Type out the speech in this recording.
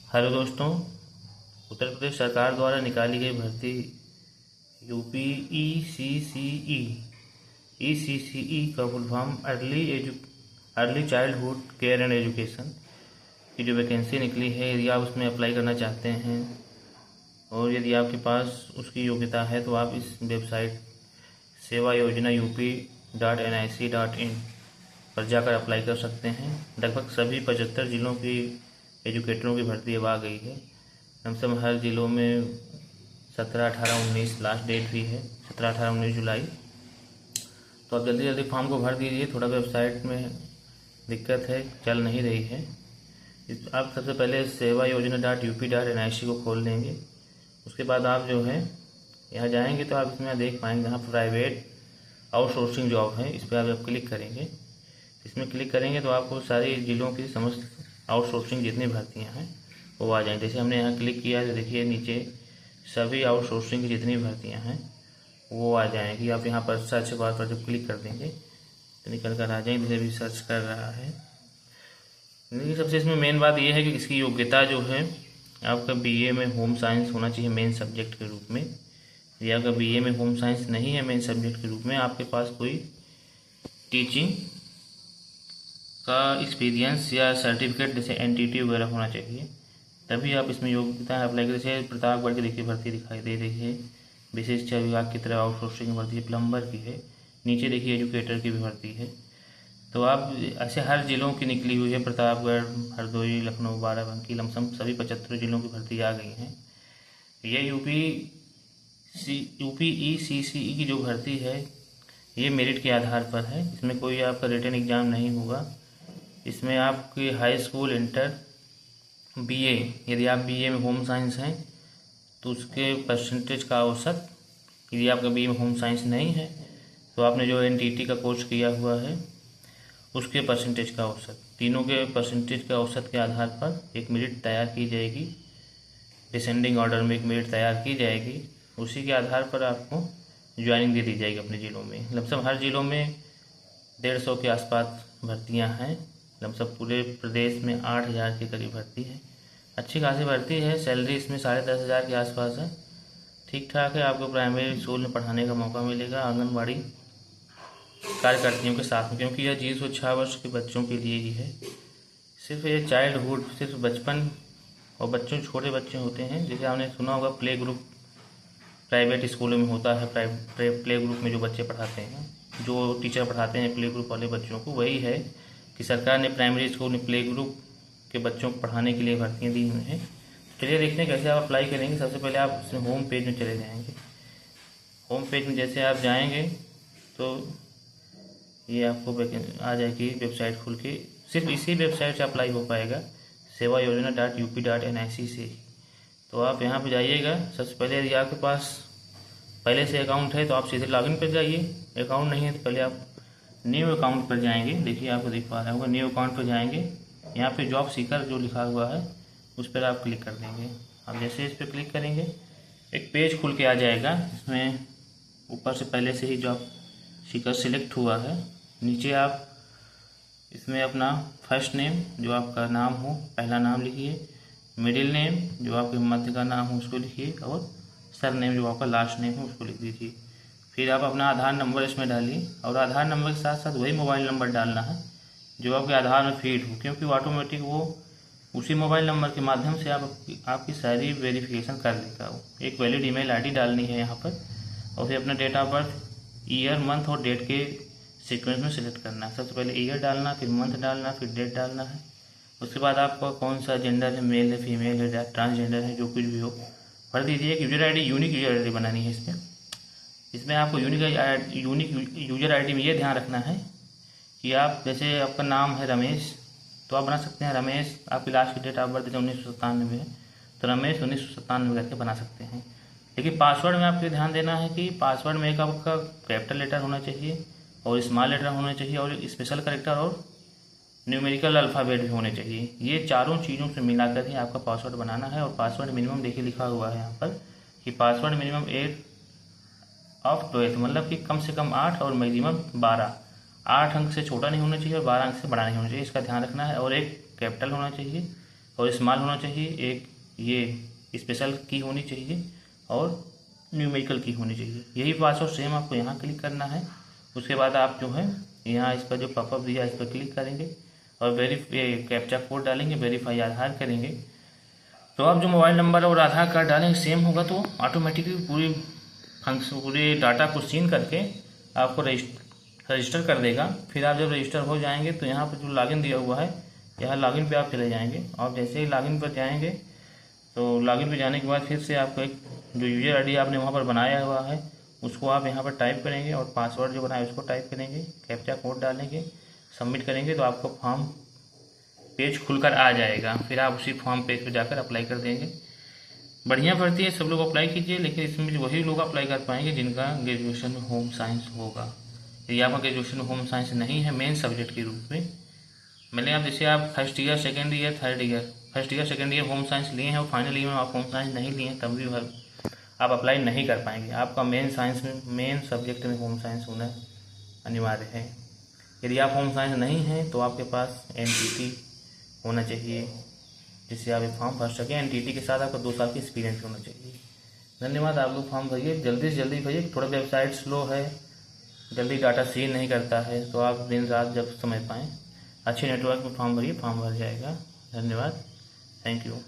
Hello दोस्तों। उत्तर प्रदेश सरकार द्वारा निकाली गई भर्ती यूपी ईसीसीई का full form early childhood care and education की जो वैकेंसी निकली है, यदि आप उसमें अप्लाई करना चाहते हैं और यदि आपके पास उसकी योग्यता है तो आप इस वेबसाइट सेवा योजना UP.NIC.in पर जाकर अप्लाई कर सकते हैं। लगभग सभी 75 जिलों की एजुकेटरों की भर्ती अब आ गई है। कम से कम हर ज़िलों में 17, 18, 19 लास्ट डेट भी है, 17, 18, 19 जुलाई। तो आप जल्दी जल्दी फॉर्म को भर दीजिए। थोड़ा वेबसाइट में दिक्कत है, चल नहीं रही है। आप सबसे पहले सेवा योजना UP.NIC को खोल लेंगे। उसके बाद आप जो है यहाँ जाएंगे तो आप इसमें देख पाएंगे जहाँ प्राइवेट आउटसोर्सिंग जॉब है, इस पर आप क्लिक करेंगे। इसमें क्लिक करेंगे तो आपको सारी जिलों की समस्त आउटसोर्सिंग जितनी भर्तियां हैं वो आ जाएंगी। जैसे हमने यहाँ क्लिक किया तो देखिए नीचे सभी आउटसोर्सिंग की जितनी भर्तियां हैं वो आ जाएंगी। आप यहाँ पर सर्च बार पर जब क्लिक कर देंगे तो निकल कर आ जाएंगे। जैसे भी सर्च कर रहा है, लेकिन सबसे इसमें मेन बात ये है कि इसकी योग्यता जो है आपका BA में होम साइंस होना चाहिए मेन सब्जेक्ट के रूप में। यदि आपका BA में होम साइंस नहीं है मेन सब्जेक्ट के रूप में, आपके पास कोई टीचिंग का एक्सपीरियंस या सर्टिफिकेट जैसे NTT वगैरह होना चाहिए, तभी आप इसमें योग्यता अप्लाई करें। जैसे प्रतापगढ़ की देखिए भर्ती दिखाई दे रही है, विशेष शिक्षा विभाग की तरफ आउटसोर्सिंग भर्ती है, प्लम्बर की है, नीचे देखिए एजुकेटर की भी भर्ती है। तो आप ऐसे हर जिलों की निकली हुई है, प्रतापगढ़, हरदोई, लखनऊ, बाराबंकी, लमसम सभी 75 जिलों की भर्ती आ गई हैं। ये यूपी ECCE की जो भर्ती है ये मेरिट के आधार पर है। इसमें कोई आपका रिटन एग्ज़ाम नहीं होगा। इसमें आपकी हाई स्कूल, इंटर, BA, यदि आप BA में होम साइंस हैं तो उसके परसेंटेज का औसत, यदि आपका BA में होम साइंस नहीं है तो आपने जो NTT का कोर्स किया हुआ है उसके परसेंटेज का औसत, तीनों के परसेंटेज के औसत के आधार पर एक मेरिट तैयार की जाएगी। डिसेंडिंग ऑर्डर में एक मेरिट तैयार की जाएगी, उसी के आधार पर आपको ज्वाइनिंग दे दी जाएगी अपने ज़िलों में। लमसम हर ज़िलों में 150 के आसपास भर्तियां हैं। लमसम पूरे प्रदेश में 8000 के करीब भर्ती है। अच्छी खासी भर्ती है। सैलरी इसमें 10,500 के आसपास है, ठीक ठाक है। आपको प्राइमरी स्कूल में पढ़ाने का मौका मिलेगा आंगनबाड़ी कार्यकर्तियों के साथ में, क्योंकि यह 0 से 6 वर्ष के बच्चों के लिए ही है। सिर्फ ये चाइल्डहुड, सिर्फ बचपन और बच्चों, छोटे बच्चे होते हैं। जैसे आपने सुना होगा प्ले ग्रुप प्राइवेट स्कूलों में होता है, प्ले ग्रुप में जो बच्चे पढ़ाते हैं, जो टीचर पढ़ाते हैं प्ले ग्रुप वाले बच्चों को, वही है कि सरकार ने प्राइमरी स्कूल में प्ले ग्रुप के बच्चों को पढ़ाने के लिए भर्तियाँ दी हुई हैं। चलिए देखते हैं कैसे आप अप्लाई करेंगे। सबसे पहले आप होम पेज में चले जाएंगे। होम पेज में जैसे आप जाएंगे तो ये आपको आ जाएगी वेबसाइट खुल के। सिर्फ इसी वेबसाइट से अप्लाई हो पाएगा, सेवा योजना UP.NIC से। तो आप यहाँ पे जाइएगा। सबसे पहले यदि आपके पास पहले से अकाउंट है तो आप सीधे लॉगिन पर जाइए। अकाउंट नहीं है तो पहले आप न्यू अकाउंट पर जाएंगे। देखिए आपको दिख पा रहा होगा, न्यू अकाउंट पर जाएंगे। यहाँ पे जॉब सीकर जो लिखा हुआ है उस पर आप क्लिक कर देंगे। अब जैसे इस पर क्लिक करेंगे एक पेज खुल के आ जाएगा। इसमें ऊपर से पहले से ही जॉब सीकर सिलेक्ट हुआ है। नीचे आप इसमें अपना फर्स्ट नेम, जो आपका नाम हो, पहला नाम लिखिए। मिडिल नेम, जो आपके मध्य का नाम हो उसको लिखिए, और सर नेम, जो आपका लास्ट नेम हो उसको लिख दीजिए। फिर आप अपना आधार नंबर इसमें डालिए, और आधार नंबर के साथ साथ वही मोबाइल नंबर डालना है जो आपके आधार में फीड हो, क्योंकि ऑटोमेटिक वो उसी मोबाइल नंबर के माध्यम से आपकी सारी वेरिफिकेशन कर लेगा। एक वैलिड ईमेल ID डालनी है यहाँ पर, और फिर अपना date of birth, year, month और डेट के सीक्वेंस में सिलेक्ट करना है। सबसे पहले ईयर डालना, फिर मंथ डालना, फिर डेट डालना है। उसके बाद आपका कौन सा जेंडर है, मेल है, फीमेल है, ट्रांसजेंडर है, जो कुछ भी हो भर दीजिए। एक user ID, unique user ID बनानी है इसमें आपको यूनिक यूजर ID में ये ध्यान रखना है कि आप, जैसे आपका नाम है रमेश, तो आप बना सकते हैं रमेश। आपकी लास्ट की डेट ऑफ बर्थ जैसे 1997 है तो रमेश 1997 करके बना सकते हैं। लेकिन पासवर्ड में आपको ध्यान देना है कि पासवर्ड में एक आपका कैपिटल लेटर होना चाहिए और स्मॉल लेटर होना चाहिए और स्पेशल कैरेक्टर और न्यूमेरिकल अल्फ़ाबेट भी होने चाहिए। ये चारों चीज़ों से मिलाकर ही आपका पासवर्ड बनाना है। और पासवर्ड मिनिमम देखिए लिखा हुआ है यहाँ पर कि पासवर्ड मिनिमम 8 ऑफ 12, मतलब कि कम से कम 8 और मैक्सिमम 12। 8 अंक से छोटा नहीं होना चाहिए और 12 अंक से बड़ा नहीं होना चाहिए, इसका ध्यान रखना है। और एक कैपिटल होना चाहिए और स्मॉल होना चाहिए, एक ये स्पेशल की होनी चाहिए और न्यूमेरिकल की होनी चाहिए। यही पासवर्ड सेम आपको यहाँ क्लिक करना है। उसके बाद आप जो है यहाँ इस पर जो पॉपअप दिया है इस पर क्लिक करेंगे और कैप्चा कोड डालेंगे, वेरीफाई आधार करेंगे। तो आप जो मोबाइल नंबर और आधार कार्ड डालेंगे सेम होगा तो ऑटोमेटिकली पूरे डाटा को सीन करके आपको रजिस्टर कर देगा। फिर आप जब रजिस्टर हो जाएंगे तो यहाँ पर जो लॉगिन दिया हुआ है, यहाँ लॉगिन पे आप चले जाएंगे और जैसे ही लॉगिन पर जाएंगे तो लॉगिन पे जाने के बाद फिर से आपको एक जो यूजर आईडी आपने वहाँ पर बनाया हुआ है उसको आप यहाँ पर टाइप करेंगे और पासवर्ड जो बनाया उसको टाइप करेंगे, कैप्चा कोड डालेंगे, सबमिट करेंगे तो आपको फॉर्म पेज खुलकर आ जाएगा। फिर आप उसी फॉर्म पेज पर जाकर अप्लाई कर देंगे। बढ़िया भर्ती है, सब लोग अप्लाई कीजिए, लेकिन इसमें वही लोग अप्लाई कर पाएंगे जिनका ग्रेजुएशन में होम साइंस होगा। यदि आपका ग्रेजुएशन में होम साइंस नहीं है मेन सब्जेक्ट के रूप में, मैंने आप जैसे आप first year, second year, third year, first year second year home science लिए हैं और फाइनल ईयर में आप होम साइंस नहीं लिए हैं तब भी आप अप्लाई नहीं कर पाएंगे। आपका मेन सब्जेक्ट में होम साइंस होना अनिवार्य है। यदि आप होम साइंस नहीं हैं तो आपके पास एनटीटी होना चाहिए जिससे आप फॉर्म भर सकें। एनटीटी के साथ आपका 2 साल की एक्सपीरियंस होना चाहिए। धन्यवाद। आप लोग फॉर्म भरिए, जल्दी से जल्दी भरिए। थोड़ा वेबसाइट स्लो है, जल्दी डाटा सीन नहीं करता है, तो आप दिन रात जब समय पाएँ अच्छे नेटवर्क में फॉर्म भरिए, फॉर्म भर जाएगा। धन्यवाद, थैंक यू।